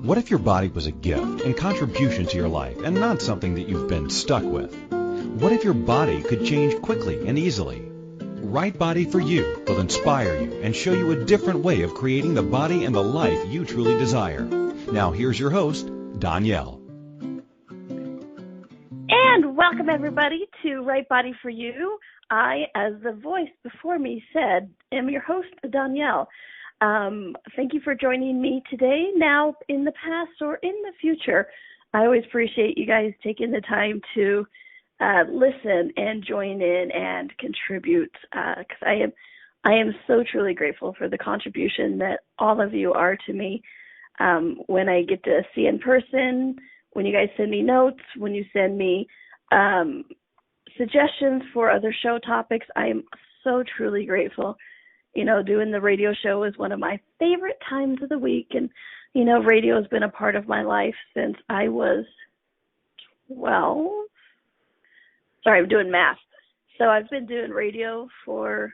What if your body was a gift and contribution to your life and not something that you've been stuck with? What if your body could change quickly and easily? Right Body for You will inspire you and show you a different way of creating the body and the life you truly desire. Now here's your host, Donnielle. And welcome everybody to Right Body for You. I, as the voice before me said, am your host, Donnielle. Thank you for joining me today, now, in the past, or in the future. I always appreciate you guys taking the time to listen and join in and contribute, because I am so truly grateful for the contribution that all of you are to me. When I get to see in person, when you guys send me notes, when you send me suggestions for other show topics, I am so truly grateful. You know, doing the radio show is one of my favorite times of the week. And, you know, radio has been a part of my life since I was 12. Sorry, I'm doing math. So I've been doing radio for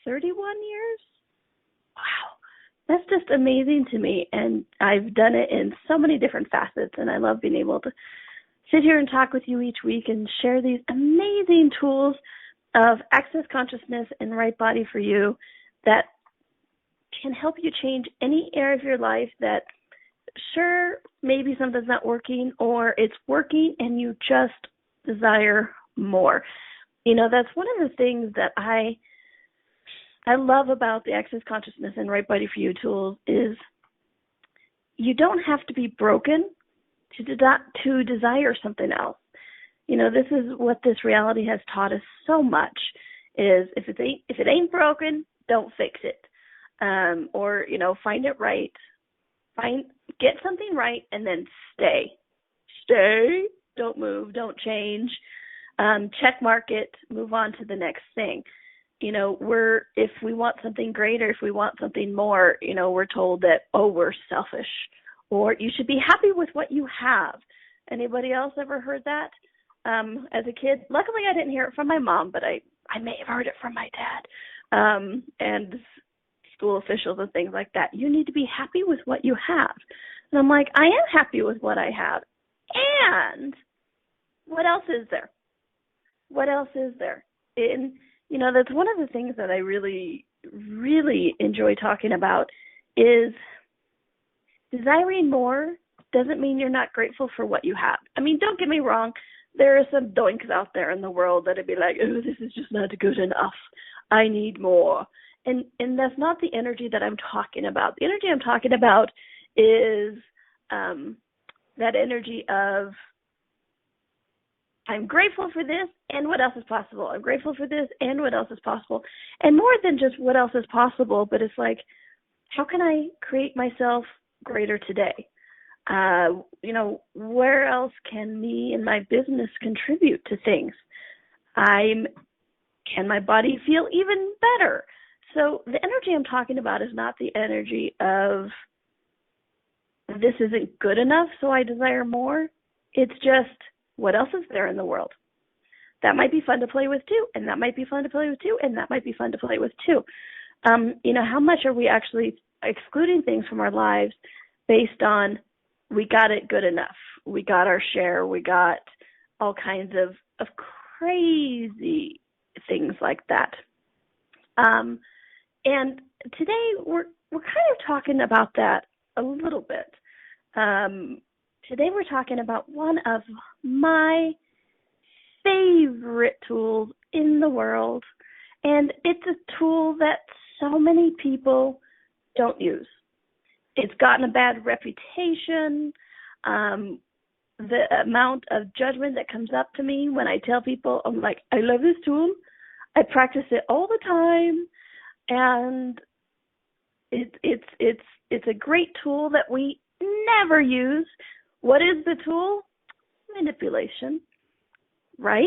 31 years. Wow. That's just amazing to me. And I've done it in so many different facets. And I love being able to sit here and talk with you each week and share these amazing tools of access consciousness and right body for you that can help you change any area of your life that, sure, maybe something's not working, or it's working and you just desire more. You know, that's one of the things that I love about the access consciousness and right body for you tools is you don't have to be broken to desire something else. You know, this is what this reality has taught us so much is if it ain't broken, don't fix it. Or, you know, find it right. Get something right and then stay. Stay. Don't move. Don't change. Check mark it. Move on to the next thing. You know, if we want something greater, if we want something more, you know, we're told that, oh, we're selfish. Or you should be happy with what you have. Anybody else ever heard that? As a kid? Luckily, I didn't hear it from my mom, but I may have heard it from my dad and school officials and things like that. You need to be happy with what you have. And I'm like, I am happy with what I have. And what else is there? What else is there? And, you know, that's one of the things that I really, really enjoy talking about is desiring more doesn't mean you're not grateful for what you have. I mean, don't get me wrong. There are some doinks out there in the world that'd be like, oh, this is just not good enough. I need more. And that's not the energy that I'm talking about. The energy I'm talking about is that energy of I'm grateful for this and what else is possible. I'm grateful for this and what else is possible. And more than just what else is possible, but it's like, how can I create myself greater today? You know, where else can me and my business contribute to things? Can my body feel even better? So the energy I'm talking about is not the energy of this isn't good enough, so I desire more. It's just what else is there in the world? That might be fun to play with too, and that might be fun to play with too, and that might be fun to play with too. You know, how much are we actually excluding things from our lives based on we got it good enough. We got our share. We got all kinds of crazy things like that. And today we're kind of talking about that a little bit. Today we're talking about one of my favorite tools in the world. And it's a tool that so many people don't use. It's gotten a bad reputation. The amount of judgment that comes up to me when I tell people, I'm like, I love this tool. I practice it all the time. And it's a great tool that we never use. What is the tool? Manipulation, right?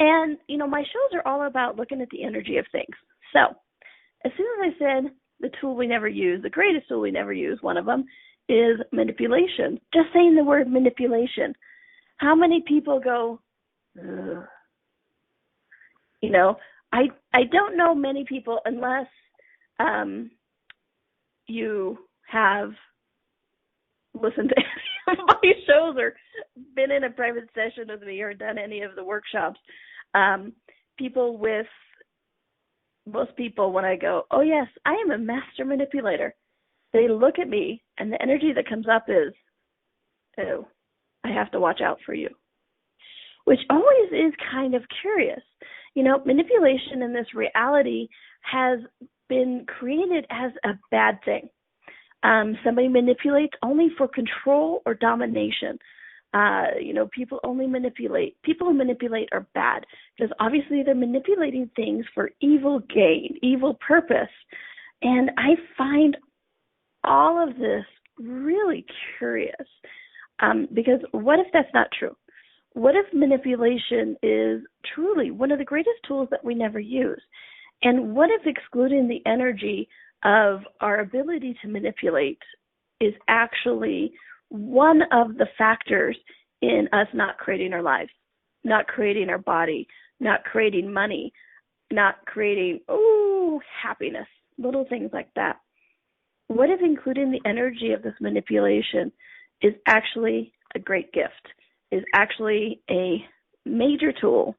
And, you know, my shows are all about looking at the energy of things. So as soon as I said the tool we never use, the greatest tool we never use, one of them is manipulation. Just saying the word manipulation. How many people go, ugh? You know, I don't know many people unless you have listened to any of my shows or been in a private session with me or done any of the workshops, most people, when I go, oh yes, I am a master manipulator, they look at me and the energy that comes up is, oh, I have to watch out for you, which always is kind of curious. Manipulation in this reality has been created as a bad thing. Somebody manipulates only for control or domination. People only manipulate. People who manipulate are bad because obviously they're manipulating things for evil gain, evil purpose. And I find all of this really curious because what if that's not true? What if manipulation is truly one of the greatest tools that we never use? And what if excluding the energy of our ability to manipulate is actually one of the factors in us not creating our lives, not creating our body, not creating money, not creating, happiness, little things like that? What if including the energy of this manipulation is actually a great gift, is actually a major tool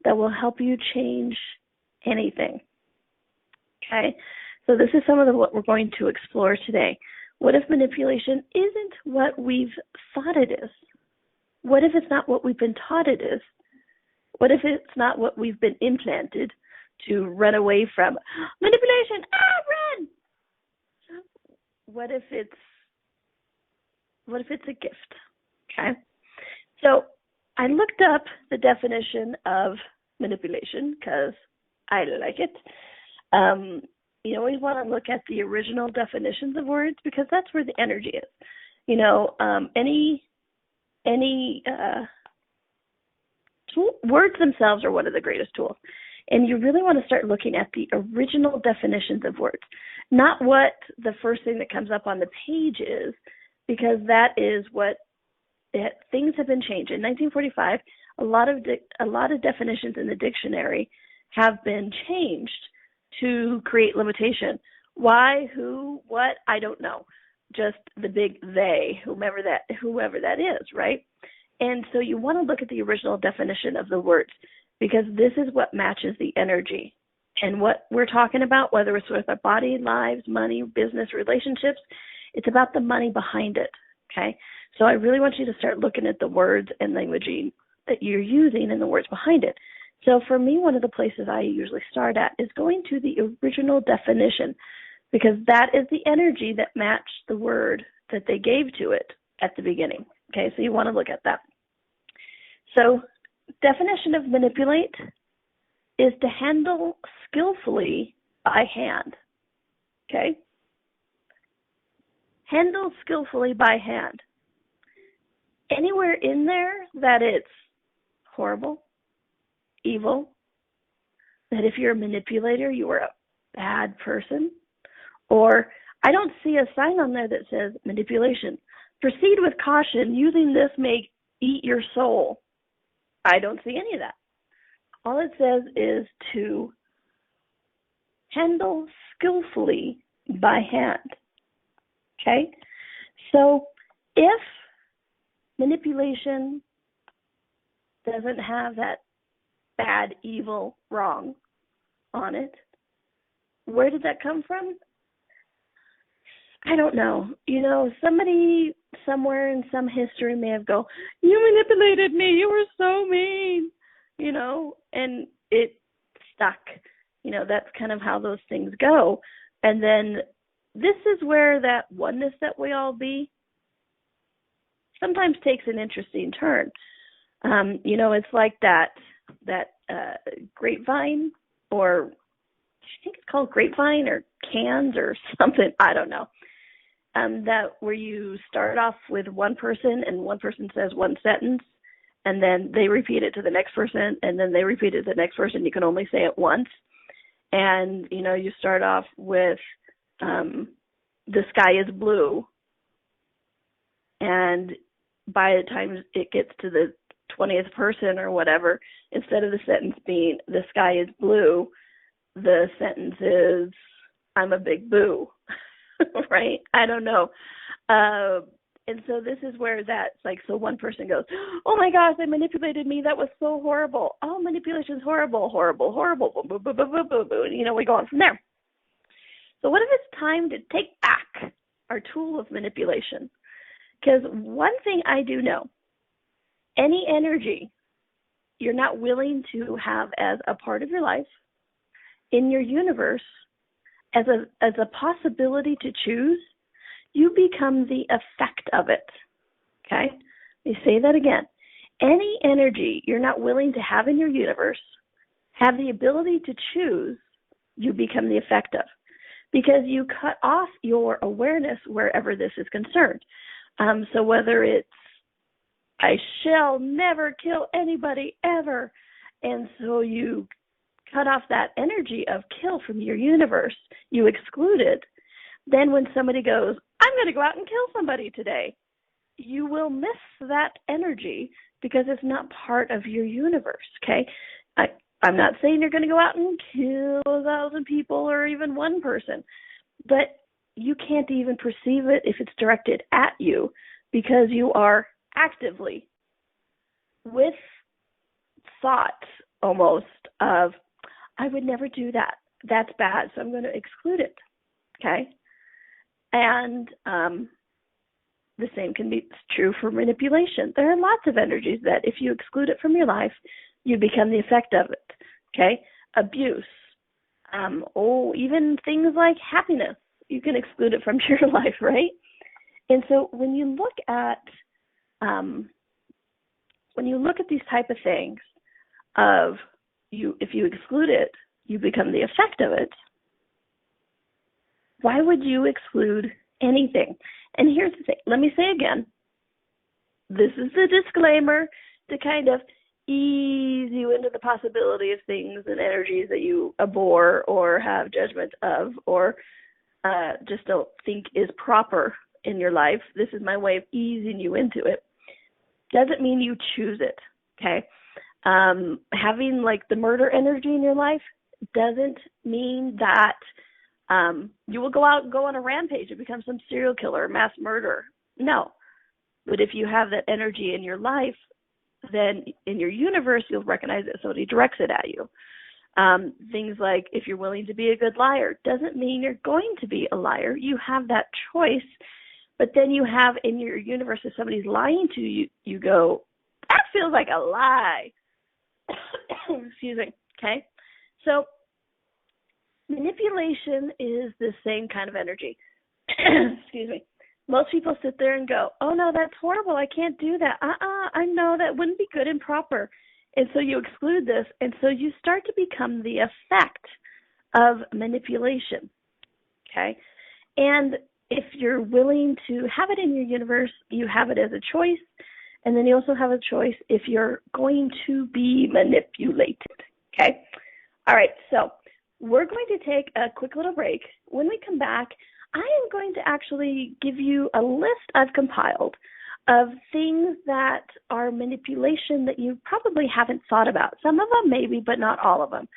that will help you change anything? Okay, so this is some of what we're going to explore today. What if manipulation isn't what we've thought it is? What if it's not what we've been taught it is? What if it's not what we've been implanted to run away from? Manipulation, run! What if it's a gift? Okay, so I looked up the definition of manipulation because I like it. You always want to look at the original definitions of words because that's where the energy is. Words themselves are one of the greatest tools. And you really want to start looking at the original definitions of words, not what the first thing that comes up on the page is, because that is what things have been changed. In 1945, a lot of definitions in the dictionary have been changed to create limitation. Why, who, what, I don't know. Just the big they, whoever that is, right? And so you want to look at the original definition of the words because this is what matches the energy. And what we're talking about, whether it's with our body, lives, money, business, relationships, it's about the money behind it, okay? So I really want you to start looking at the words and languaging that you're using and the words behind it. So for me, one of the places I usually start at is going to the original definition because that is the energy that matched the word that they gave to it at the beginning. Okay, so you want to look at that. So definition of manipulate is to handle skillfully by hand. Okay? Handle skillfully by hand. Anywhere in there that it's horrible, evil, that if you're a manipulator, you are a bad person, or I don't see a sign on there that says manipulation. Proceed with caution. Using this may eat your soul. I don't see any of that. All it says is to handle skillfully by hand. Okay? So if manipulation doesn't have that bad, evil, wrong on it, where did that come from? I don't know. Somebody somewhere in some history may have go, you manipulated me, you were so mean, and it stuck. That's kind of how those things go. And then this is where that oneness that we all be sometimes takes an interesting turn. It's like that grapevine, or I think it's called grapevine or cans or something. I don't know. That where you start off with one person and one person says one sentence and then they repeat it to the next person and then they repeat it to the next person. You can only say it once. And, you start off with the sky is blue. And by the time it gets to the 20th person or whatever, instead of the sentence being the sky is blue, the sentence is I'm a big boo. Right? I don't know. And so this is where that's like, so one person goes, oh my gosh, they manipulated me. That was so horrible. Oh, manipulation's horrible, horrible, horrible. Boom, boom, boom, boom, boom, boom, boom. You know, we go on from there. So what if it's time to take back our tool of manipulation? Because one thing I do know, any energy you're not willing to have as a part of your life, in your universe, as a possibility to choose, you become the effect of it. Okay? Let me say that again. Any energy you're not willing to have in your universe, have the ability to choose, you become the effect of. Because you cut off your awareness wherever this is concerned. So whether it's, I shall never kill anybody ever, and so you cut off that energy of kill from your universe, you exclude it, then when somebody goes, I'm going to go out and kill somebody today, you will miss that energy because it's not part of your universe, okay? I'm not saying you're going to go out and kill 1,000 people or even one person, but you can't even perceive it if it's directed at you because you are actively, with thought almost of, I would never do that. That's bad, so I'm going to exclude it, okay? And the same can be true for manipulation. There are lots of energies that if you exclude it from your life, you become the effect of it, okay? Abuse, even things like happiness, you can exclude it from your life, right? And so when you look at these type of things of if you exclude it, you become the effect of it, why would you exclude anything? And here's the thing. Let me say again, this is the disclaimer to kind of ease you into the possibility of things and energies that you abhor or have judgment of or just don't think is proper in your life. This is my way of easing you into it. Doesn't mean you choose it, okay? Having like the murder energy in your life doesn't mean that you will go out and go on a rampage and become some serial killer or mass murderer. No. But if you have that energy in your life, then in your universe, you'll recognize it. Somebody directs it at you. Things like if you're willing to be a good liar doesn't mean you're going to be a liar. You have that choice. But then you have in your universe, if somebody's lying to you, you go, that feels like a lie. Excuse me. Okay? So manipulation is the same kind of energy. Excuse me. Most people sit there and go, oh, no, that's horrible. I can't do that. I know that wouldn't be good and proper. And so you exclude this. And so you start to become the effect of manipulation. Okay? And if you're willing to have it in your universe, you have it as a choice. And then you also have a choice if you're going to be manipulated. Okay? All right. So we're going to take a quick little break. When we come back, I am going to actually give you a list I've compiled of things that are manipulation that you probably haven't thought about. Some of them maybe, but not all of them.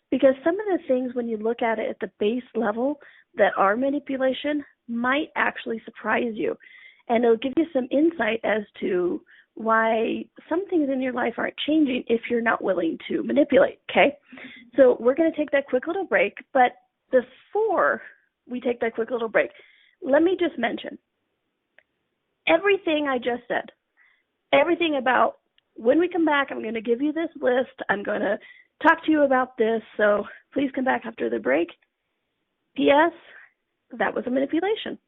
Because some of the things, when you look at it at the base level that are manipulation, might actually surprise you. And it'll give you some insight as to why some things in your life aren't changing if you're not willing to manipulate, okay? So we're going to take that quick little break. But before we take that quick little break, let me just mention everything I just said, everything about when we come back, I'm going to give you this list. I'm going to talk to you about this. So please come back after the break. P.S. That was a manipulation.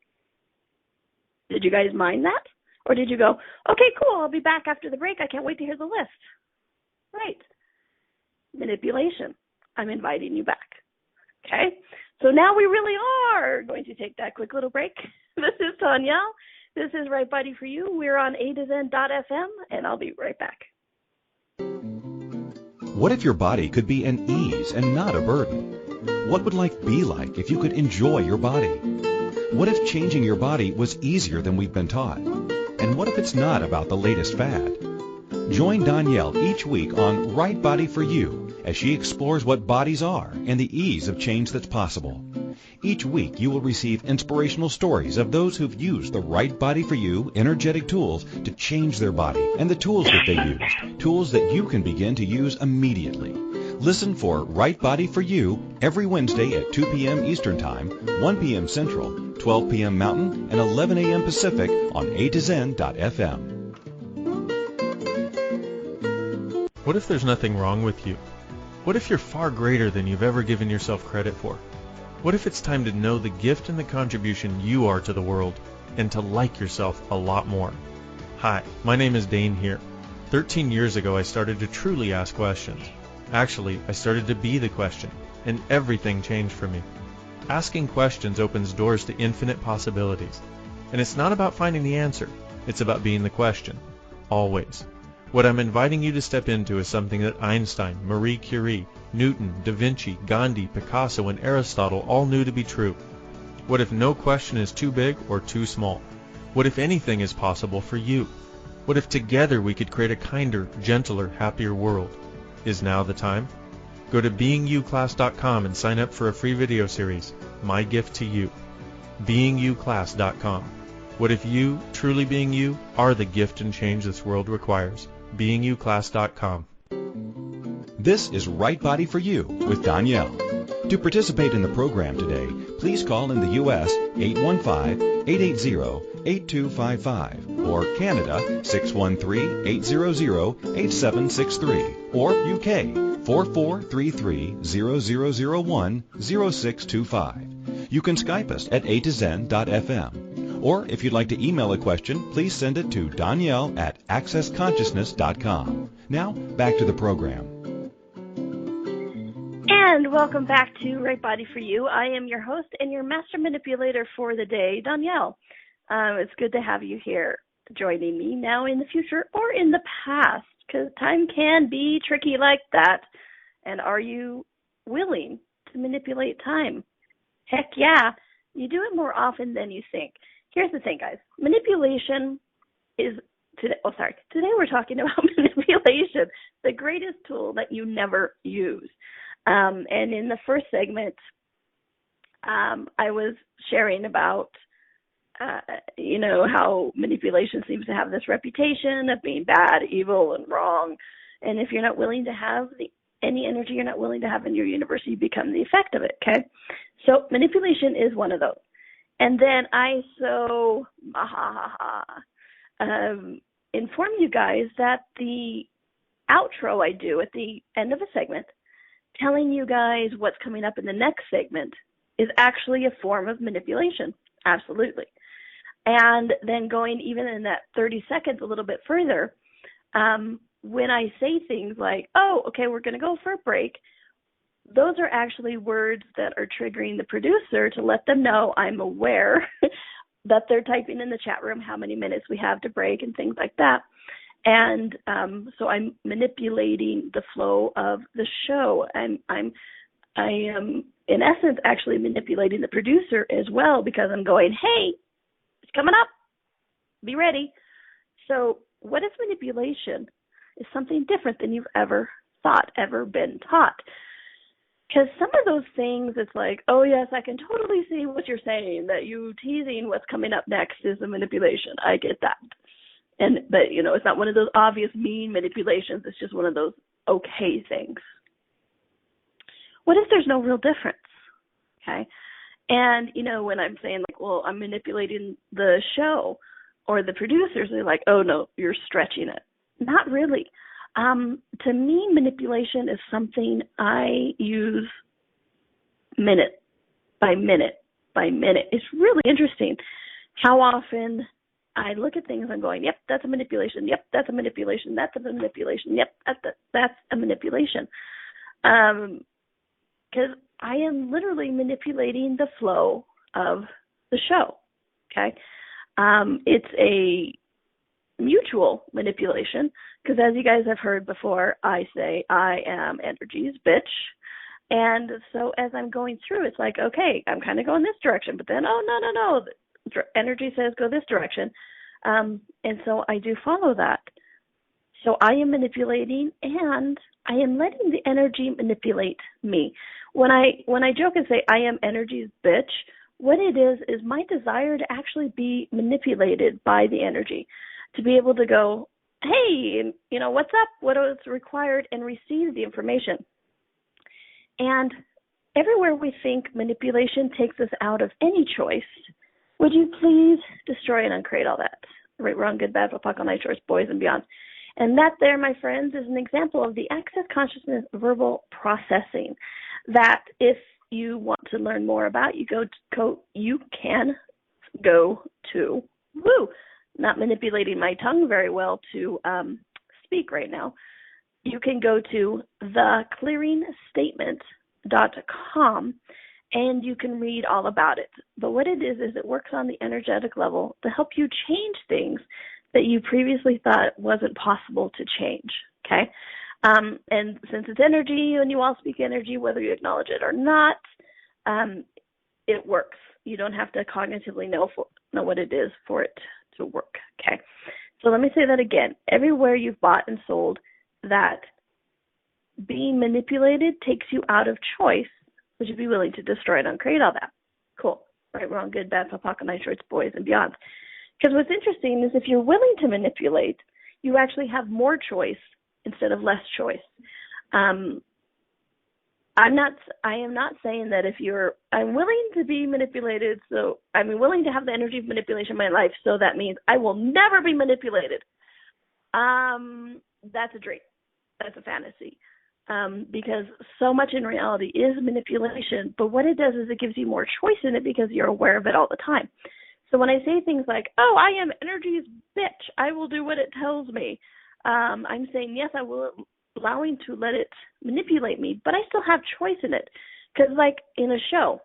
Did you guys mind that? Or did you go, okay, cool, I'll be back after the break. I can't wait to hear the list. Right. Manipulation. I'm inviting you back. Okay? So now we really are going to take that quick little break. This is Donnielle. This is Right Body for You. We're on A2Zen.fm, and I'll be right back. What if your body could be an ease and not a burden? What would life be like if you could enjoy your body? What if changing your body was easier than we've been taught? And what if it's not about the latest fad? Join Donnielle each week on Right Body for You as she explores what bodies are and the ease of change that's possible. Each week you will receive inspirational stories of those who've used the Right Body for You energetic tools to change their body and the tools that they used, tools that you can begin to use immediately. Listen for Right Body for You every Wednesday at 2 p.m. Eastern Time, 1 p.m. Central, 12 p.m. Mountain, and 11 a.m. Pacific on A2Zen.fm. What if there's nothing wrong with you? What if you're far greater than you've ever given yourself credit for? What if it's time to know the gift and the contribution you are to the world and to like yourself a lot more? Hi, my name is Dane here. 13 years ago, I started to truly ask questions. Actually, I started to be the question, and everything changed for me. Asking questions opens doors to infinite possibilities. And it's not about finding the answer. It's about being the question. Always. What I'm inviting you to step into is something that Einstein, Marie Curie, Newton, Da Vinci, Gandhi, Picasso, and Aristotle all knew to be true. What if no question is too big or too small? What if anything is possible for you? What if together we could create a kinder, gentler, happier world? Is now the time? Go to beingyouclass.com and sign up for a free video series, My Gift to You. beingyouclass.com. What if you, truly being you, are the gift and change this world requires? beingyouclass.com. This is Right Body for You with Donnielle. To participate in the program today, please call in the U.S. 815-880-8255 or Canada 613-800-8763 or UK 4433-0001-0625. You can Skype us at A2Zen.fm. Or if you'd like to email a question, please send it to Donnielle@accessconsciousness.com. Now, back to the program. And welcome back to Right Body for You. I am your host and your master manipulator for the day, Donnielle. It's good to have you here joining me now in the future or in the past, because time can be tricky like that. And are you willing to manipulate time? Heck yeah, you do it more often than you think. Here's the thing, guys. Manipulation is, today we're talking about manipulation, the greatest tool that you never use. And in the first segment, I was sharing about, how manipulation seems to have this reputation of being bad, evil, and wrong. And if you're not willing to have any energy you're not willing to have in your universe, you become the effect of it, okay? So manipulation is one of those. And then I inform you guys that the outro I do at the end of a segment, telling you guys what's coming up in the next segment, is actually a form of manipulation. Absolutely. And then going even in that 30 seconds a little bit further, when I say things like, oh, okay, we're going to go for a break, those are actually words that are triggering the producer to let them know I'm aware that they're typing in the chat room how many minutes we have to break and things like that. And so I'm manipulating the flow of the show. I am, in essence, actually manipulating the producer as well, because I'm going, hey, it's coming up. Be ready. So what is manipulation? Is something different than you've ever thought, ever been taught. Because some of those things, it's like, oh, yes, I can totally see what you're saying, that you teasing what's coming up next is a manipulation. I get that. But it's not one of those obvious mean manipulations. It's just one of those okay things. What if there's no real difference? Okay. And, when I'm saying, like, well, I'm manipulating the show or the producers, they're like, oh, no, you're stretching it. Not really. To me, manipulation is something I use minute by minute by minute. It's really interesting how often I look at things and going, yep, that's a manipulation. Yep, that's a manipulation. That's a manipulation. Yep, that's a manipulation. Because I am literally manipulating the flow of the show. Okay. It's a mutual manipulation, because as you guys have heard before, I say I am energy's bitch. And so as I'm going through, it's like, okay, I'm kind of going this direction, but then, oh, no. Energy says go this direction. And so I do follow that. So I am manipulating, and I am letting the energy manipulate me, When I joke and say I am energy's bitch, what it is my desire to actually be manipulated by the energy, to be able to go, hey, what's up, what is required, and receive the information. And everywhere we think manipulation takes us out of any choice, would you please destroy and uncreate all that? Right, wrong, good, bad, apocalypse, night shorts, boys, and beyond. And that there, my friends, is an example of the access consciousness verbal processing that if you want to learn more about, you can go to, not manipulating my tongue very well to speak right now. You can go to theclearingstatement.com and you can read all about it. But what it is it works on the energetic level to help you change things that you previously thought wasn't possible to change, okay? And since it's energy and you all speak energy, whether you acknowledge it or not, it works. You don't have to cognitively know what it is for it to work, okay? So let me say that again. Everywhere you've bought and sold that being manipulated takes you out of choice, would you be willing to destroy it and create all that? Cool. Right, wrong, good, bad, apocalypse, night shorts, boys, and beyond. Because what's interesting is if you're willing to manipulate, you actually have more choice instead of less choice. I am not saying that I'm willing to be manipulated, so I'm willing to have the energy of manipulation in my life, so that means I will never be manipulated. That's a dream. That's a fantasy. Because so much in reality is manipulation, but what it does is it gives you more choice in it because you're aware of it all the time. So when I say things like, oh, I am energy's bitch, I will do what it tells me, I'm saying, yes, I will, allowing to let it manipulate me, but I still have choice in it. Because like in a show,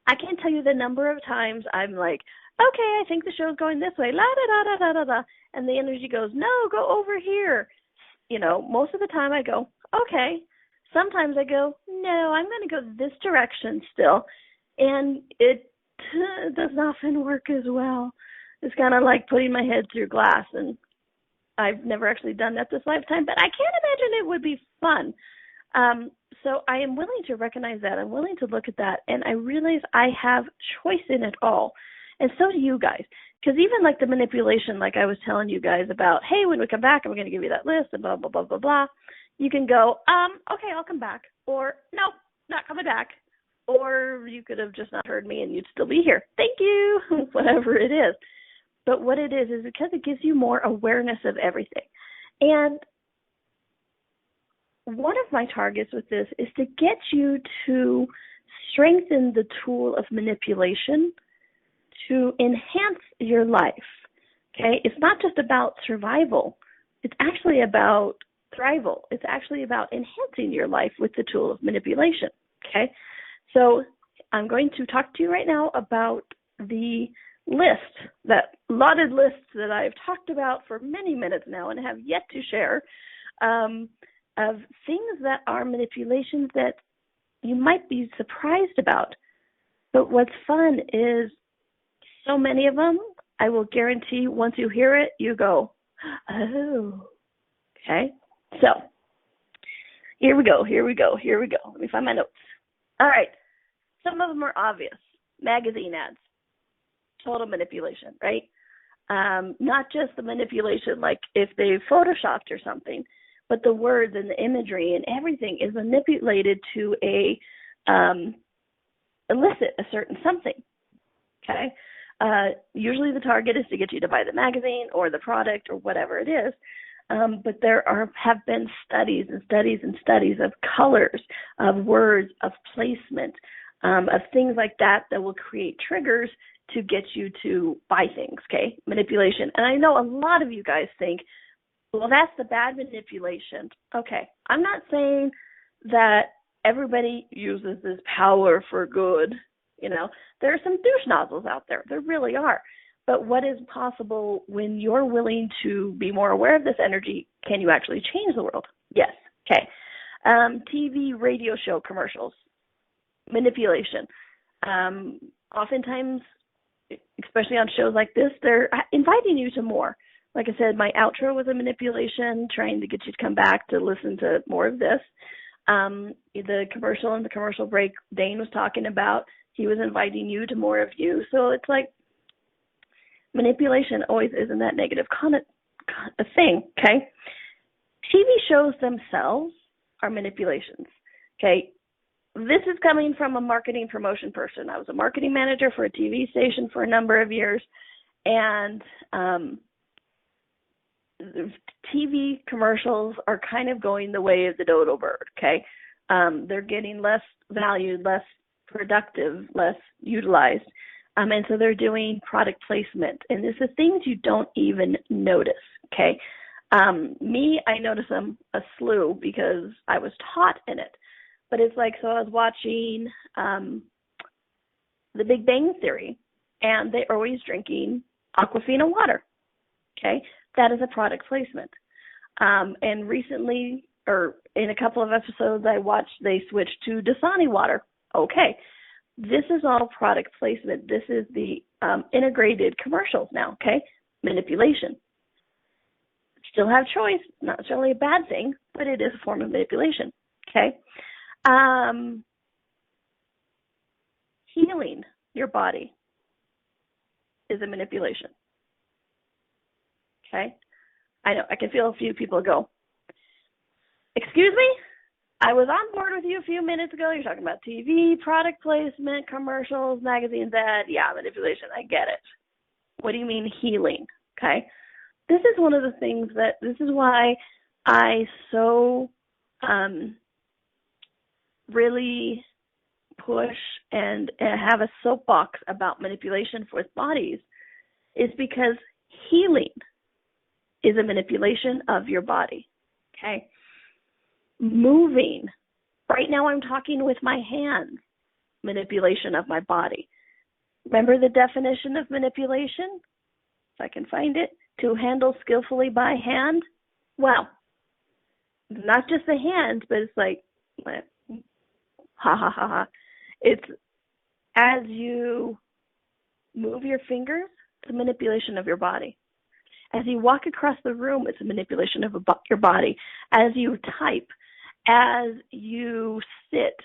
I can't tell you the number of times I'm like, okay, I think the show's going this way, la-da-da-da-da-da-da, and the energy goes, no, go over here. Most of the time I go, okay. Sometimes I go, no, I'm going to go this direction still. And it doesn't often work as well. It's kind of like putting my head through glass, and I've never actually done that this lifetime, but I can't imagine it would be fun. So I am willing to recognize that. I'm willing to look at that, and I realize I have choice in it all. And so do you guys. Because even like the manipulation, like I was telling you guys about, hey, when we come back, I'm going to give you that list and blah, blah, blah, blah, blah. You can go, okay, I'll come back. Or, nope, not coming back. Or you could have just not heard me and you'd still be here. Thank you, whatever it is. But what it is because it gives you more awareness of everything. And one of my targets with this is to get you to strengthen the tool of manipulation to enhance your life, okay? It's not just about survival. It's actually about thrival. It's actually about enhancing your life with the tool of manipulation, okay? So I'm going to talk to you right now about the list, that lauded list that I've talked about for many minutes now and have yet to share, of things that are manipulations that you might be surprised about. But what's fun is so many of them, I will guarantee once you hear it, you go, oh, okay? So here we go. Let me find my notes. All right. Some of them are obvious. Magazine ads. Total manipulation, right? Not just the manipulation like if they photoshopped or something, but the words and the imagery and everything is manipulated to elicit a certain something, okay? Usually the target is to get you to buy the magazine or the product or whatever it is. But there have been studies and studies and studies of colors, of words, of placement, of things like that will create triggers to get you to buy things, okay? Manipulation. And I know a lot of you guys think, well, that's the bad manipulation. Okay, I'm not saying that everybody uses this power for good. There are some douche nozzles out there. There really are. But what is possible when you're willing to be more aware of this energy? Can you actually change the world? Yes. Okay. TV, radio show commercials, manipulation. Oftentimes, especially on shows like this, they're inviting you to more. Like I said, my outro was a manipulation, trying to get you to come back to listen to more of this. The commercial and the commercial break Dane was talking about, he was inviting you to more of you. So it's like manipulation always is in that negative thing, okay? TV shows themselves are manipulations, okay? This is coming from a marketing promotion person. I was a marketing manager for a TV station for a number of years, and TV commercials are kind of going the way of the dodo bird, okay? They're getting less valued, less productive, less utilized. And so they're doing product placement. And this is things you don't even notice, okay? I notice them a slew because I was taught in it. But it's like, so I was watching The Big Bang Theory, and they're always drinking Aquafina water, okay? That is a product placement. And recently, or in a couple of episodes I watched, they switched to Dasani water. Okay. This is all product placement. This is the integrated commercials now, okay? Manipulation. Still have choice, not necessarily a bad thing, but it is a form of manipulation, okay? Healing your body is a manipulation, okay? I know, I can feel a few people go, excuse me? I was on board with you a few minutes ago. You're talking about TV, product placement, commercials, magazines, yeah, manipulation. I get it. What do you mean healing? Okay. This is one of the things this is why I so really push and have a soapbox about manipulation for bodies, is because healing is a manipulation of your body. Okay. Moving. Right now I'm talking with my hands. Manipulation of my body. Remember the definition of manipulation? If I can find it. To handle skillfully by hand. Well, not just the hands, but it's like, ha ha ha ha. It's as you move your fingers, it's a manipulation of your body. As you walk across the room, it's a manipulation of your body. As you type, as you sit,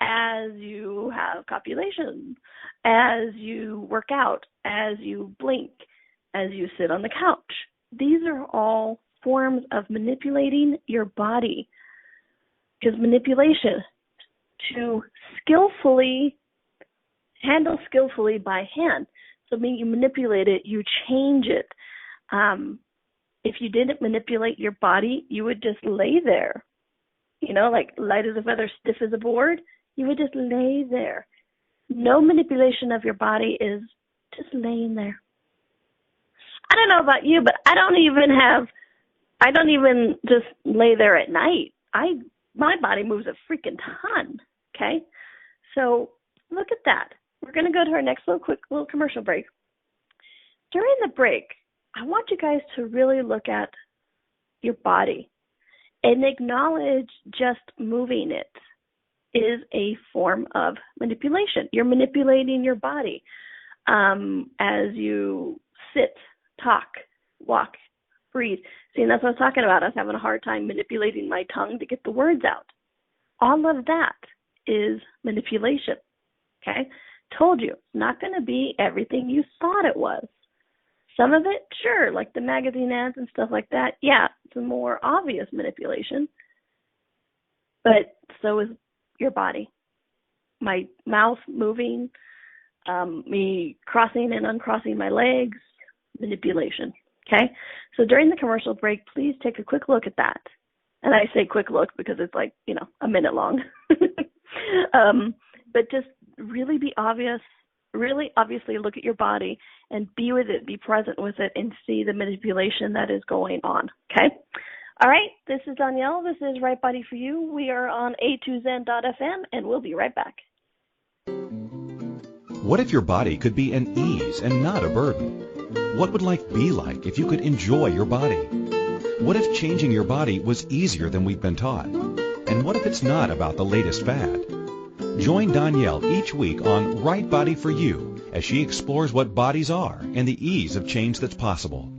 as you have copulation, as you work out, as you blink, as you sit on the couch. These are all forms of manipulating your body. Because manipulation, to handle skillfully by hand. So when you manipulate it, you change it. If you didn't manipulate your body, you would just lay there. You know, like light as a feather, stiff as a board. You would just lay there. No manipulation of your body is just laying there. I don't know about you, but I don't even just lay there at night. My body moves a freaking ton, okay? So look at that. We're going to go to our next quick little commercial break. During the break, I want you guys to really look at your body and acknowledge just moving it is a form of manipulation. You're manipulating your body as you sit, talk, walk, breathe. See, and that's what I was talking about. I was having a hard time manipulating my tongue to get the words out. All of that is manipulation, okay? Told you, not going to be everything you thought it was. Some of it, sure, like the magazine ads and stuff like that, yeah, it's a more obvious manipulation. But so is your body. My mouth moving, me crossing and uncrossing my legs, manipulation, okay? So during the commercial break, please take a quick look at that. And I say quick look because it's like, a minute long. But just really be obvious, really obviously look at your body and be with it, be present with it, and see the manipulation that is going on, okay? All right, this is Donnielle. This is Right Body for You. We are on a2zen.fm, and we'll be right back. What if your body could be an ease and not a burden? What would life be like if you could enjoy your body? What if changing your body was easier than we've been taught? And what if it's not about the latest fad? Join Donnielle each week on Right Body for You as she explores what bodies are and the ease of change that's possible.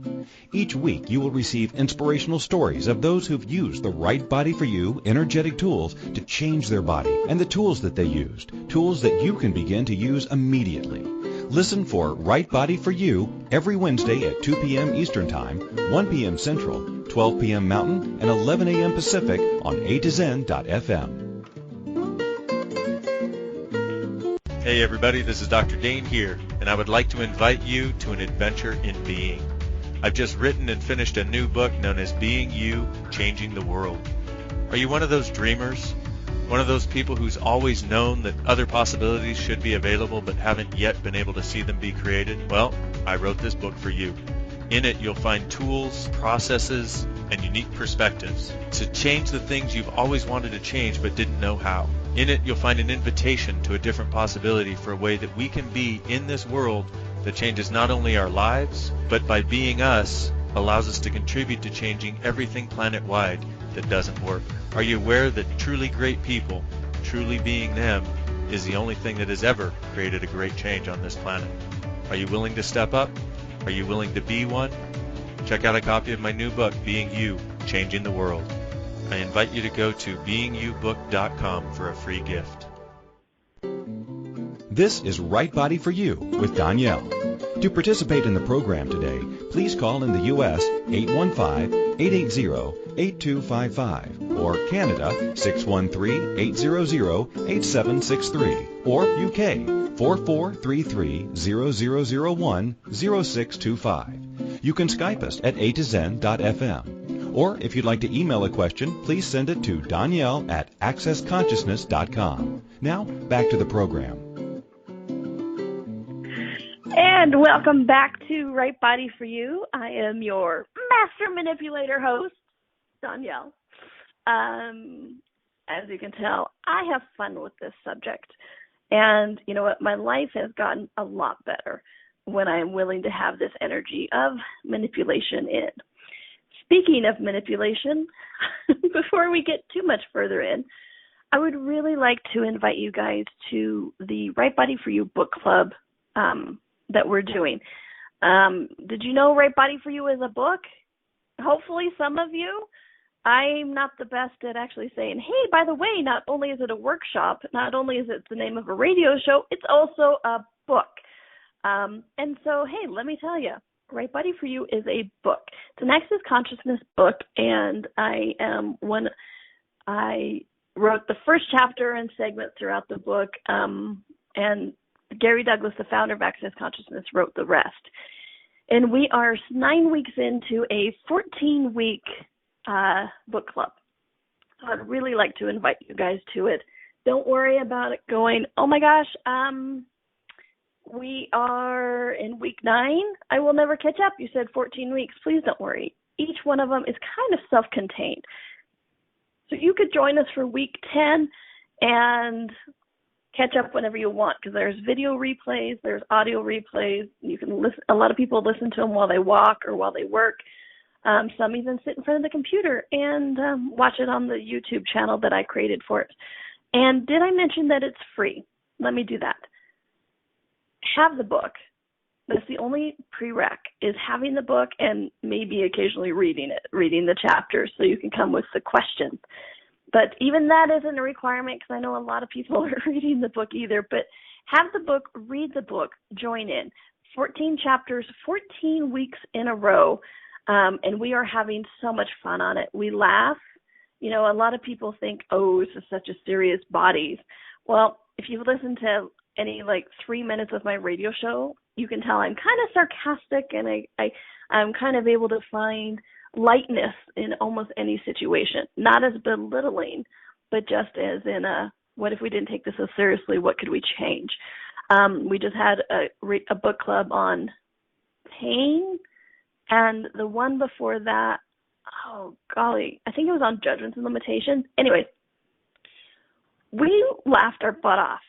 Each week you will receive inspirational stories of those who've used the Right Body for You energetic tools to change their body and the tools that they used, tools that you can begin to use immediately. Listen for Right Body for You every Wednesday at 2 p.m. Eastern Time, 1 p.m. Central, 12 p.m. Mountain, and 11 a.m. Pacific on A2Zen.fm. Hey everybody, this is Dr. Dane here, and I would like to invite you to an adventure in being. I've just written and finished a new book known as Being You, Changing the World. Are you one of those dreamers? One of those people who's always known that other possibilities should be available but haven't yet been able to see them be created? Well, I wrote this book for you. In it, you'll find tools, processes, and unique perspectives to change the things you've always wanted to change but didn't know how. In it, you'll find an invitation to a different possibility for a way that we can be in this world that changes not only our lives, but by being us, allows us to contribute to changing everything planet-wide that doesn't work. Are you aware that truly great people, truly being them, is the only thing that has ever created a great change on this planet? Are you willing to step up? Are you willing to be one? Check out a copy of my new book, Being You, Changing the World. I invite you to go to beingyoubook.com for a free gift. This is Right Body for You with Donnielle. To participate in the program today, please call in the U.S. 815-880-8255 or Canada 613-800-8763 or UK 4433-0001-0625. You can Skype us at A2Zen.fm. Or if you'd like to email a question, please send it to Donnielle at accessconsciousness.com. Now, back to the program. And welcome back to Right Body for You. I am your master manipulator host, Donnielle. As you can tell, I have fun with this subject. And you know what? My life has gotten a lot better when I am willing to have this energy of manipulation in. Speaking of manipulation, before we get too much further in, I would really like to invite you guys to the Right Body for You book club that we're doing. Did you know Right Body for You is a book? Hopefully some of you. I'm not the best at actually saying, hey, by the way, not only is it a workshop, not only is it the name of a radio show, it's also a book. And so, hey, let me tell you, Right Body for You is a book. It's an Access Consciousness book, and I wrote the first chapter and segment throughout the book, and Gary Douglas, the founder of Access Consciousness, wrote the rest. And we are 9 weeks into a 14-week book club. So I'd really like to invite you guys to it. Don't worry about it going, oh my gosh, we are in week 9. I will never catch up. You said 14 weeks. Please don't worry. Each one of them is kind of self-contained. So you could join us for week 10 and catch up whenever you want, because there's video replays, there's audio replays. You can listen. A lot of people listen to them while they walk or while they work. Some even sit in front of the computer and watch it on the YouTube channel that I created for it. And did I mention that it's free? Let me do that. Have the book. That's the only prereq, is having the book and maybe occasionally reading the chapters so you can come with the questions. But even that isn't a requirement, because I know a lot of people are reading the book either. But have the book, read the book, join in. 14 chapters, 14 weeks in a row, and we are having so much fun on it. We laugh. You know, a lot of people think, oh, this is such a serious body. Well, if you listen to any 3 minutes of my radio show, you can tell I'm kind of sarcastic, and I'm kind of able to find lightness in almost any situation, not as belittling, but just as in what if we didn't take this so seriously, what could we change? We just had a book club on pain, and the one before that, oh golly, I think it was on judgments and limitations. Anyway, we laughed our butt off.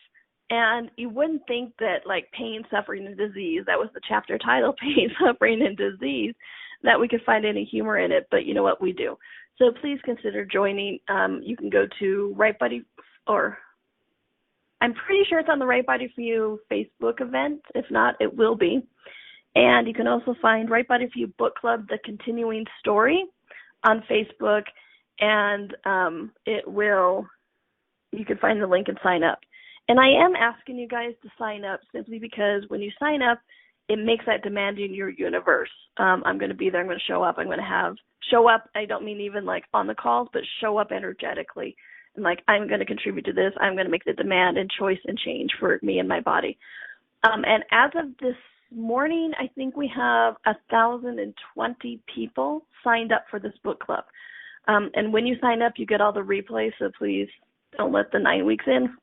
And you wouldn't think that pain, suffering, and disease, that was the chapter title, pain, suffering, and disease, that we could find any humor in it. But you know what, we do. So please consider joining. You can go to Right Body, or I'm pretty sure it's on the Right Body for You Facebook event. If not, it will be. And you can also find Right Body for You Book Club, The Continuing Story, on Facebook, and you can find the link and sign up. And I am asking you guys to sign up simply because when you sign up, it makes that demand in your universe. I'm going to be there. I'm going to show up. I'm going to show up. I don't mean even like on the calls, but show up energetically. And like, I'm going to contribute to this. I'm going to make the demand and choice and change for me and my body. And as of this morning, I think we have 1,020 people signed up for this book club. And when you sign up, you get all the replays. So please don't let the 9 weeks in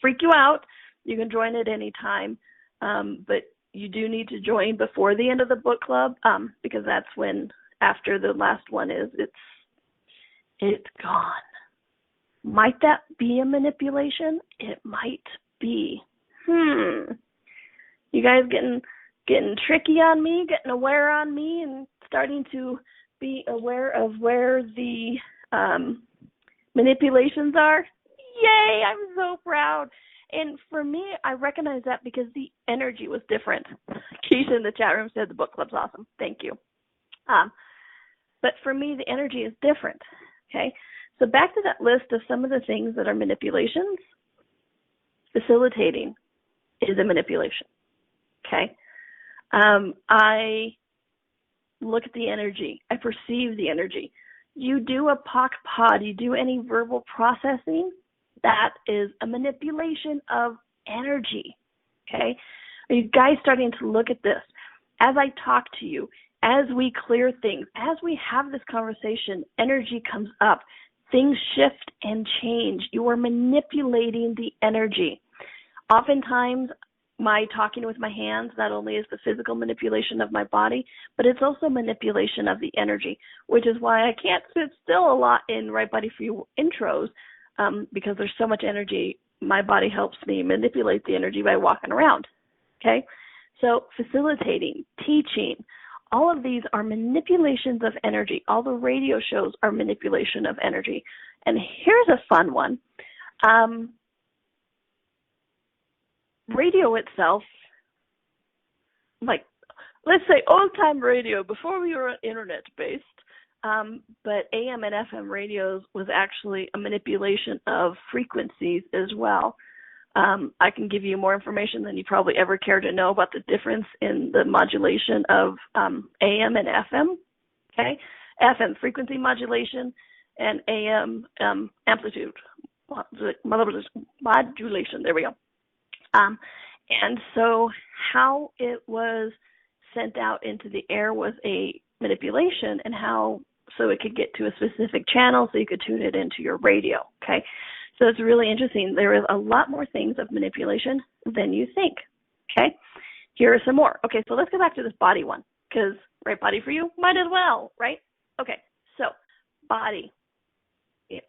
freak you out. You can join at any time. But you do need to join before the end of the book club, because that's when, after the last one is, it's gone. Might that be a manipulation? It might be. You guys getting tricky on me, getting aware on me, and starting to be aware of where the manipulations are? Yay, I'm so proud. And for me, I recognize that because the energy was different. Keisha in the chat room said the book club's awesome. Thank you. But for me, the energy is different. Okay? So back to that list of some of the things that are manipulations. Facilitating is a manipulation. Okay? I look at the energy. I perceive the energy. You do a POC pod, you do any verbal processing, that is a manipulation of energy, okay? Are you guys starting to look at this? As I talk to you, as we clear things, as we have this conversation, energy comes up, things shift and change. You are manipulating the energy. Oftentimes, my talking with my hands not only is the physical manipulation of my body, but it's also manipulation of the energy, which is why I can't sit still a lot in Right Body for You intros, because there's so much energy. My body helps me manipulate the energy by walking around, okay? So facilitating, teaching, all of these are manipulations of energy. All the radio shows are manipulation of energy. And here's a fun one. Radio itself, like, let's say old-time radio, before we were internet-based, but AM and FM radios was actually a manipulation of frequencies as well. I can give you more information than you probably ever care to know about the difference in the modulation of AM and FM, okay? FM, frequency modulation, and AM, amplitude modulation. There we go. And so how it was sent out into the air was a manipulation, and how so it could get to a specific channel so you could tune it into your radio, okay? So it's really interesting. There is a lot more things of manipulation than you think, okay? Here are some more. Okay, so let's go back to this body one, because Right Body for You, might as well, right? Okay, so body. Yeah.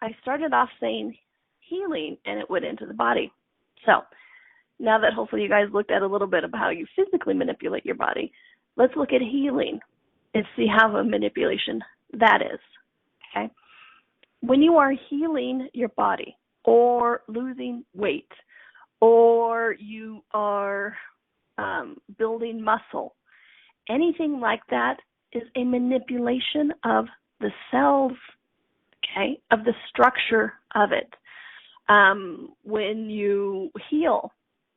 I started off saying healing, and it went into the body. So now that hopefully you guys looked at a little bit of how you physically manipulate your body, let's look at healing and see how a manipulation that is, okay? When you are healing your body or losing weight, or you are building muscle, anything like that is a manipulation of the cells, okay, of the structure of it. When you heal,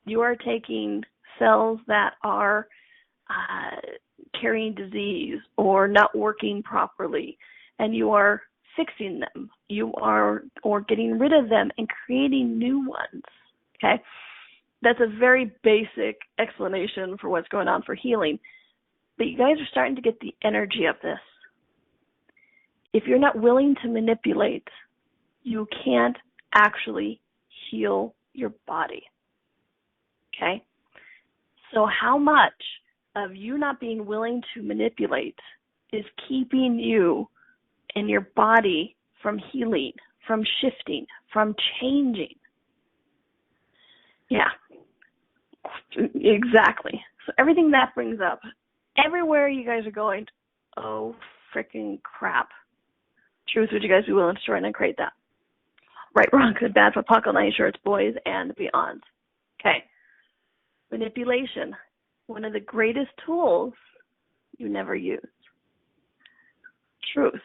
you are taking cells that are carrying disease or not working properly, and you are fixing them. You are or getting rid of them and creating new ones, okay? That's a very basic explanation for what's going on for healing. But you guys are starting to get the energy of this. If you're not willing to manipulate, you can't actually heal your body, okay? So how much of you not being willing to manipulate is keeping you and your body from healing, from shifting, from changing? Yeah, exactly. So everything that brings up, everywhere you guys are going, oh, freaking crap. Truth, would you guys be willing to join and create that? Right, wrong, good, bad, for Paco, night shirts, boys, and beyond. Okay. Manipulation, one of the greatest tools you never use. Truth.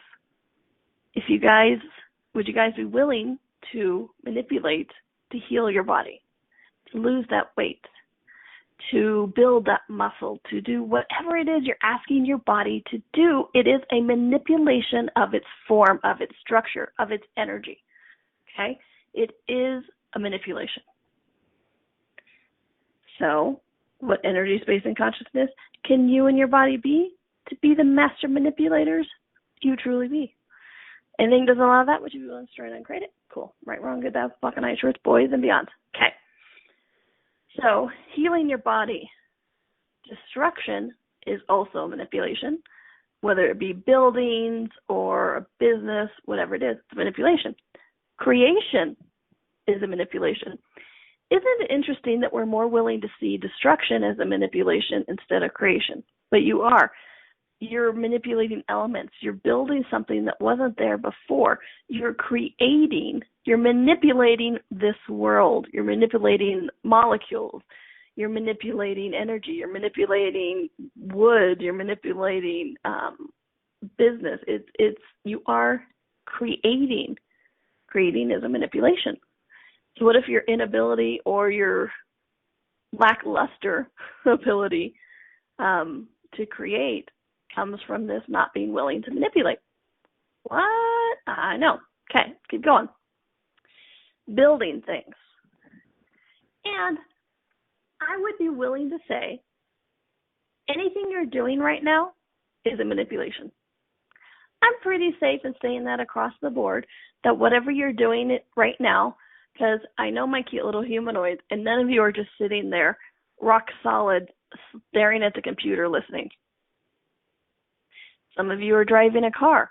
Would you guys be willing to manipulate to heal your body, to lose that weight, to build that muscle, to do whatever it is you're asking your body to do? It is a manipulation of its form, of its structure, of its energy. Okay? It is a manipulation. So, what energy, space, and consciousness can you and your body be to be the master manipulators you truly be? Anything doesn't allow that, would you be willing to destroy it and create it? Cool. Right, wrong, good, bad, black and white, shorts, boys, and beyond. Okay. So, healing your body. Destruction is also manipulation, whether it be buildings or a business, whatever it is, it's manipulation. Creation is a manipulation. Isn't it interesting that we're more willing to see destruction as a manipulation instead of creation? But you are. You're manipulating elements. You're building something that wasn't there before. You're manipulating this world. You're manipulating molecules. You're manipulating energy. You're manipulating wood. You're manipulating business. You are creating. Creating is a manipulation. So what if your inability or your lackluster ability to create comes from this not being willing to manipulate? What? I know. Okay, keep going. Building things. And I would be willing to say anything you're doing right now is a manipulation. I'm pretty safe in saying that across the board, that whatever you're doing right now, because I know my cute little humanoids, and none of you are just sitting there rock solid staring at the computer listening. Some of you are driving a car.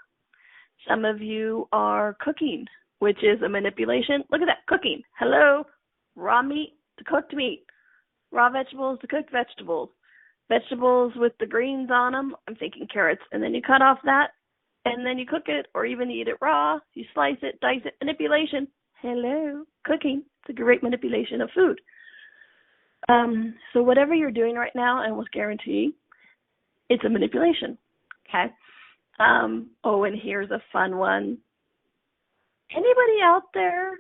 Some of you are cooking, which is a manipulation. Look at that, cooking. Hello, raw meat to cooked meat, raw vegetables to cooked vegetables, vegetables with the greens on them, I'm thinking carrots, and then you cut off that, and then you cook it, or even eat it raw, you slice it, dice it, manipulation. Hello, cooking. It's a great manipulation of food. So whatever you're doing right now, I will guarantee it's a manipulation. Okay. Oh, and here's a fun one. Anybody out there?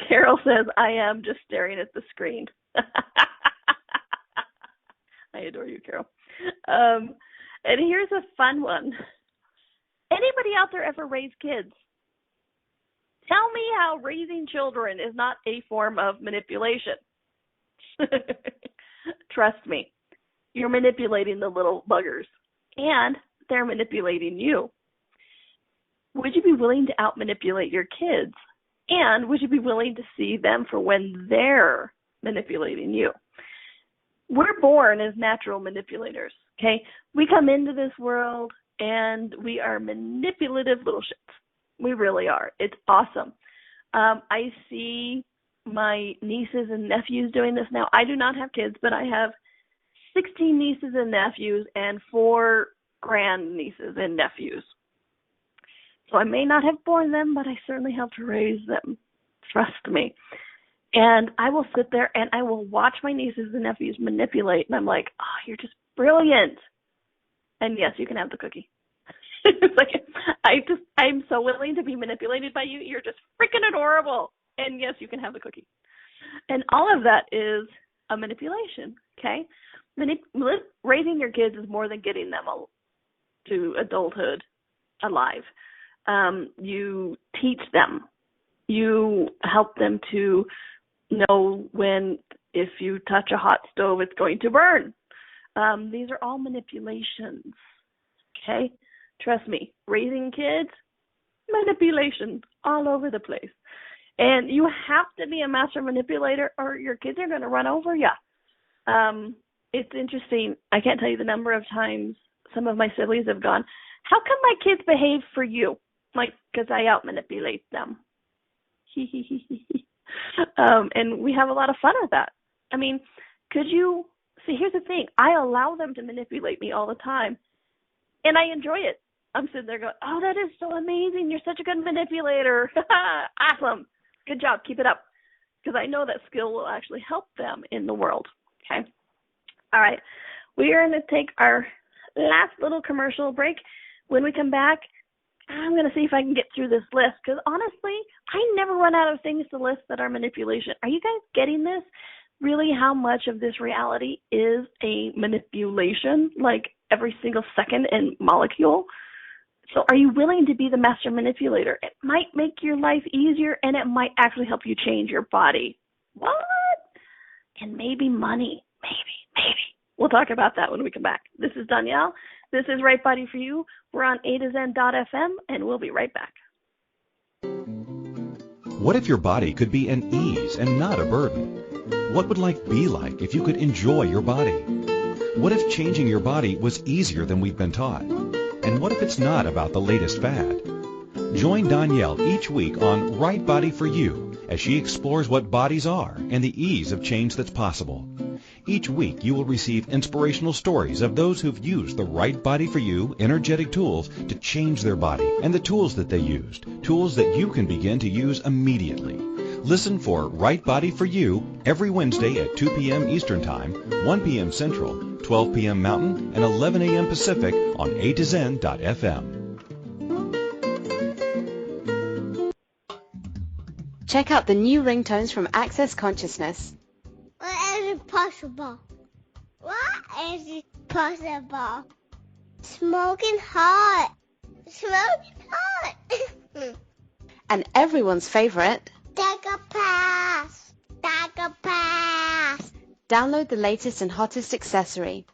Carol says, I am just staring at the screen. I adore you, Carol. And here's a fun one. Anybody out there ever raise kids? Tell me how raising children is not a form of manipulation. Trust me. You're manipulating the little buggers, and they're manipulating you. Would you be willing to out-manipulate your kids? And would you be willing to see them for when they're manipulating you? We're born as natural manipulators, okay? We come into this world, and we are manipulative little shits. We really are. It's awesome. I see my nieces and nephews doing this now. I do not have kids, but I have 16 nieces and nephews and 4 grandnieces and nephews. So I may not have born them, but I certainly helped raise them. Trust me. And I will sit there and I will watch my nieces and nephews manipulate, and I'm like, oh, you're just brilliant. And yes, you can have the cookie. It's like, I'm so willing to be manipulated by you. You're just freaking adorable. And yes, you can have the cookie. And all of that is a manipulation, okay? Raising your kids is more than getting them to adulthood alive. You teach them. You help them to know when, if you touch a hot stove, it's going to burn. These are all manipulations, okay? Trust me, raising kids, manipulation all over the place. And you have to be a master manipulator or your kids are going to run over you. It's interesting. I can't tell you the number of times some of my siblings have gone, how come my kids behave for you? Like, because I out-manipulate them. And we have a lot of fun with that. I mean, see, here's the thing. I allow them to manipulate me all the time, and I enjoy it. I'm sitting there going, oh, that is so amazing. You're such a good manipulator. Awesome. Good job. Keep it up. because I know that skill will actually help them in the world. Okay. All right. We are going to take our last little commercial break. When we come back, I'm going to see if I can get through this list, because honestly, I never run out of things to list that are manipulation. Are you guys getting this? Really, how much of this reality is a manipulation, like every single second and molecule? So are you willing to be the master manipulator? It might make your life easier, and it might actually help you change your body. What? And maybe money. Maybe. We'll talk about that when we come back. This is Donnielle. This is Right Body for You. We're on A2Zen.fm, and we'll be right back. What if your body could be an ease and not a burden? What would life be like if you could enjoy your body? What if changing your body was easier than we've been taught? And what if it's not about the latest fad? Join Donnielle each week on Right Body for You as she explores what bodies are and the ease of change that's possible. Each week you will receive inspirational stories of those who've used the Right Body for You energetic tools to change their body, and the tools that they used, tools that you can begin to use immediately. Listen for Right Body for You every Wednesday at 2 p.m. Eastern Time, 1 p.m. Central, 12 p.m. Mountain, and 11 a.m. Pacific on A2Zen.fm. Check out the new ringtones from Access Consciousness. What is it possible? What is it possible? Smoking hot. Smoking hot. And everyone's favorite, Take a pass. Take a pass. download the latest and hottest accessory.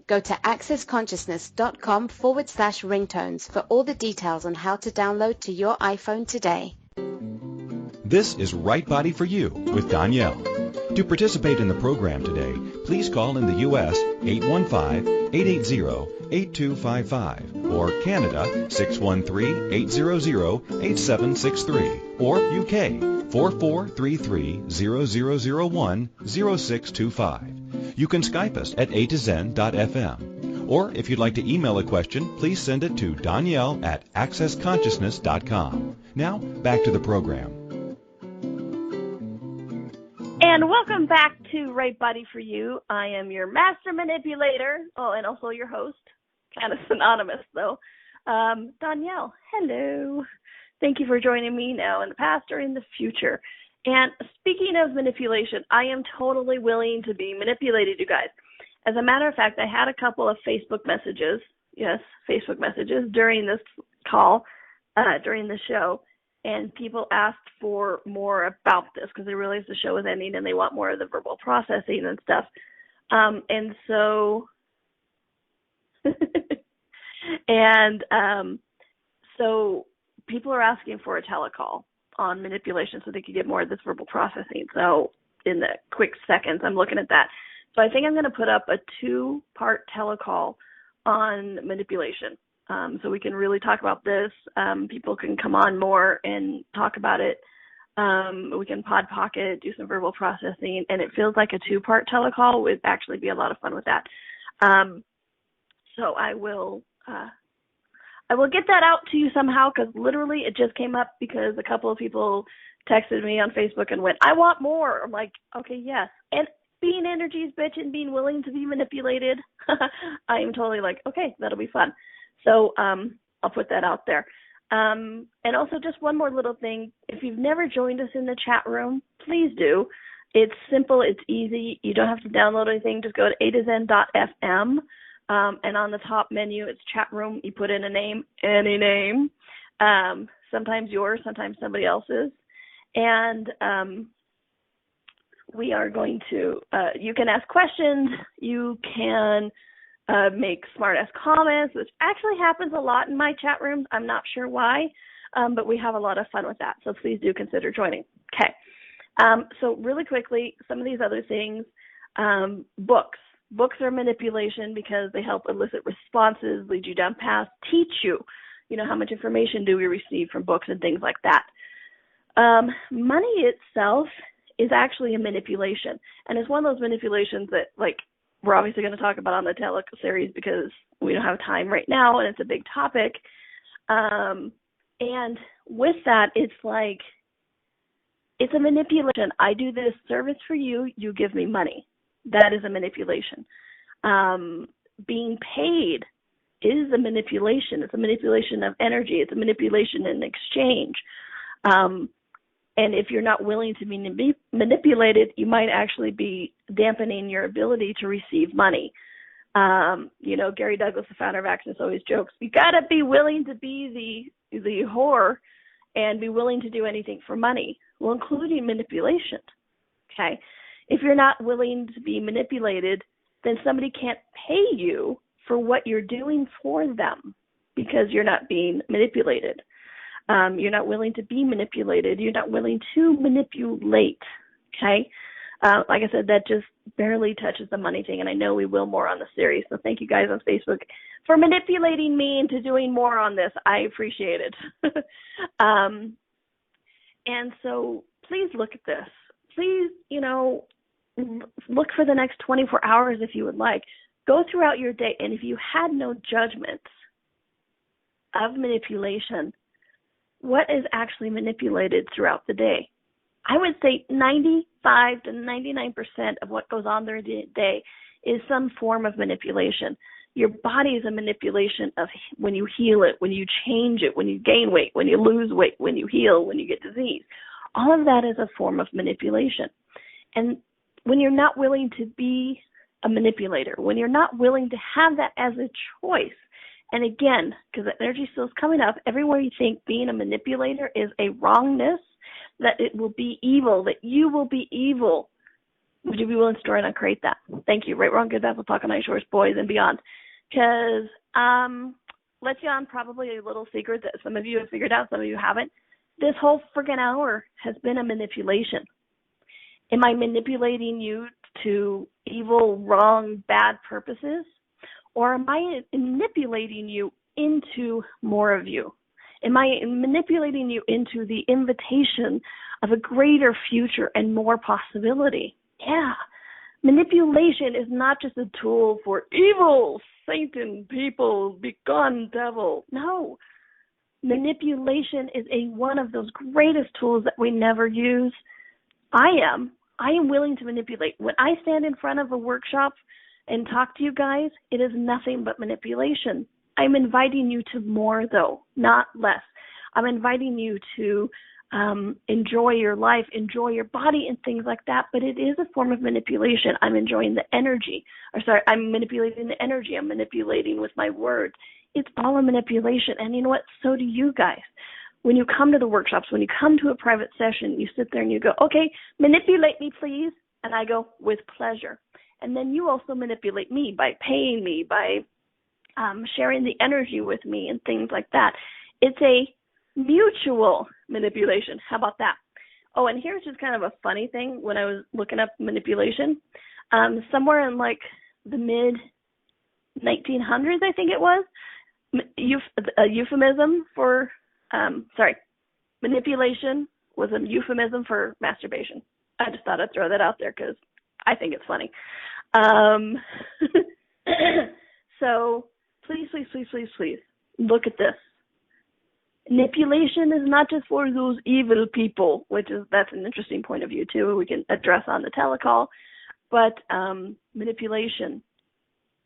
Go to accessconsciousness.com/ringtones for all the details on how to download to your iPhone today. This is Right Body for You with Donnielle. To participate in the program today, please call in the U.S. 815-880-8255 or Canada 613-800-8763 or UK 4433-0001-0625. You can Skype us at A2Zen.fm. Or if you'd like to email a question, please send it to Donnielle@accessconsciousness.com. Now, back to the program. And welcome back to Right Body for You. I am your master manipulator, and also your host, kind of synonymous though, Donnielle. Hello. Thank you for joining me now in the past or in the future. And speaking of manipulation, I am totally willing to be manipulated, you guys. As a matter of fact, I had a couple of Facebook messages, during this call, during the show. And people asked for more about this because they realized the show was ending and they want more of the verbal processing and stuff. So people are asking for a telecall on manipulation so they could get more of this verbal processing. So in the quick seconds, I'm looking at that. So I think I'm going to put up a 2-part telecall on manipulation. So we can really talk about this. People can come on more and talk about it. We can pod pocket, do some verbal processing, and it feels like a 2-part telecall would actually be a lot of fun with that. So I will get that out to you somehow, because literally it just came up because a couple of people texted me on Facebook and went, I want more. I'm like, okay, yes. And being energy's bitch and being willing to be manipulated, I am totally like, okay, that'll be fun. So I'll put that out there. And also just one more little thing. If you've never joined us in the chat room, please do. It's simple. It's easy. You don't have to download anything. Just go to A2Zen.fm. And on the top menu, it's chat room. You put in a name, any name, sometimes yours, sometimes somebody else's. And we are going to, you can ask questions. You can make smart-ass comments, which actually happens a lot in my chat rooms. I'm not sure why, but we have a lot of fun with that. So please do consider joining. Okay. So really quickly, some of these other things, books. Books are manipulation because they help elicit responses, lead you down paths, teach you. You know, how much information do we receive from books and things like that. Money itself is actually a manipulation. And it's one of those manipulations that, like, we're obviously going to talk about on the teleseries because we don't have time right now and it's a big topic. And with that, it's like It's a manipulation. I do this service for you, you give me money. That is a manipulation. Being paid is a manipulation. It's a manipulation of energy. It's a manipulation in exchange. And if you're not willing to be manipulated, you might actually be dampening your ability to receive money. Gary Douglas, the founder of Access, always jokes, you got to be willing to be the whore and be willing to do anything for money, well, including manipulation. Okay? If you're not willing to be manipulated, then somebody can't pay you for what you're doing for them because you're not being manipulated. You're not willing to be manipulated. You're not willing to manipulate. Okay? Like I said, that just barely touches the money thing, and I know we will more on the series. So thank you guys on Facebook for manipulating me into doing more on this. I appreciate it. And so please look at this. Please, look for the next 24 hours if you would like. Go throughout your day, and if you had no judgments of manipulation, what is actually manipulated throughout the day? I would say 95 to 99% of what goes on during the day is some form of manipulation. Your body is a manipulation of when you heal it, when you change it, when you gain weight, when you lose weight, when you heal, when you get disease. All of that is a form of manipulation. And when you're not willing to be a manipulator, when you're not willing to have that as a choice, and again, because the energy still is coming up, everywhere you think being a manipulator is a wrongness, that it will be evil, that you will be evil, would you be willing to store and uncreate that? Thank you. Right, wrong, good, bad, talk on ice shores, boys, and beyond. Because let you on probably a little secret that some of you have figured out, some of you haven't. This whole friggin' hour has been a manipulation. Am I manipulating you to evil, wrong, bad purposes? Or am I manipulating you into more of you? Am I manipulating you into the invitation of a greater future and more possibility? Yeah. Manipulation is not just a tool for evil, Satan, people, begone, devil. No. Manipulation is one of those greatest tools that we never use. I am willing to manipulate. When I stand in front of a workshop and talk to you guys, it is nothing but manipulation. I'm inviting you to more, though, not less. I'm inviting you to enjoy your life, enjoy your body and things like that, but it is a form of manipulation. I'm enjoying the energy. I'm manipulating the energy. I'm manipulating with my words. It's all a manipulation, and you know what? So do you guys. When you come to the workshops, when you come to a private session, you sit there and you go, okay, manipulate me, please. And I go, with pleasure. And then you also manipulate me by paying me, by sharing the energy with me and things like that. It's a mutual manipulation. How about that? Oh, and here's just kind of a funny thing. When I was looking up manipulation, somewhere in like the mid-1900s, I think it was, a euphemism for, manipulation was a euphemism for masturbation. I just thought I'd throw that out there because I think it's funny. So please, look at this. Manipulation is not just for those evil people, that's an interesting point of view too, we can address on the telecall, but manipulation,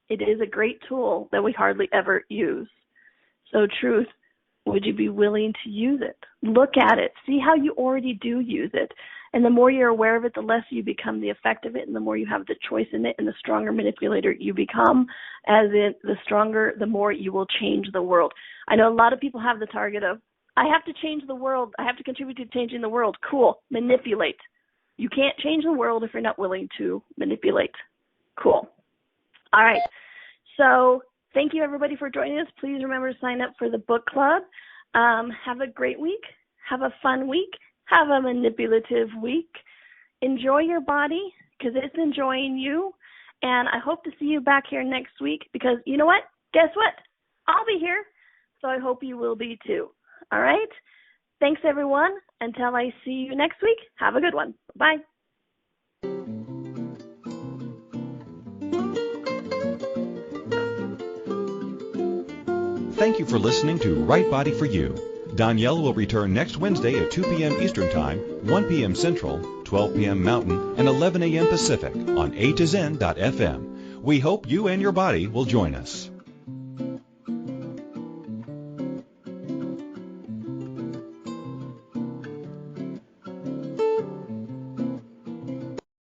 it is a great tool that we hardly ever use. So truth, would you be willing to use it? Look at it. See how you already do use it. And the more you're aware of it, the less you become the effect of it, and the more you have the choice in it, and the stronger manipulator you become. The more you will change the world. I know a lot of people have the target of, I have to change the world. I have to contribute to changing the world. Cool. Manipulate. You can't change the world if you're not willing to manipulate. Cool. All right. So thank you, everybody, for joining us. Please remember to sign up for the book club. Have a great week. Have a fun week. Have a manipulative week. Enjoy your body because it's enjoying you. And I hope to see you back here next week because you know what? Guess what? I'll be here. So I hope you will be too. All right? Thanks, everyone. Until I see you next week, have a good one. Bye. Thank you for listening to Right Body for You. Donnielle will return next Wednesday at 2 p.m. Eastern Time, 1 p.m. Central, 12 p.m. Mountain, and 11 a.m. Pacific on A to Zen.fm. We hope you and your body will join us.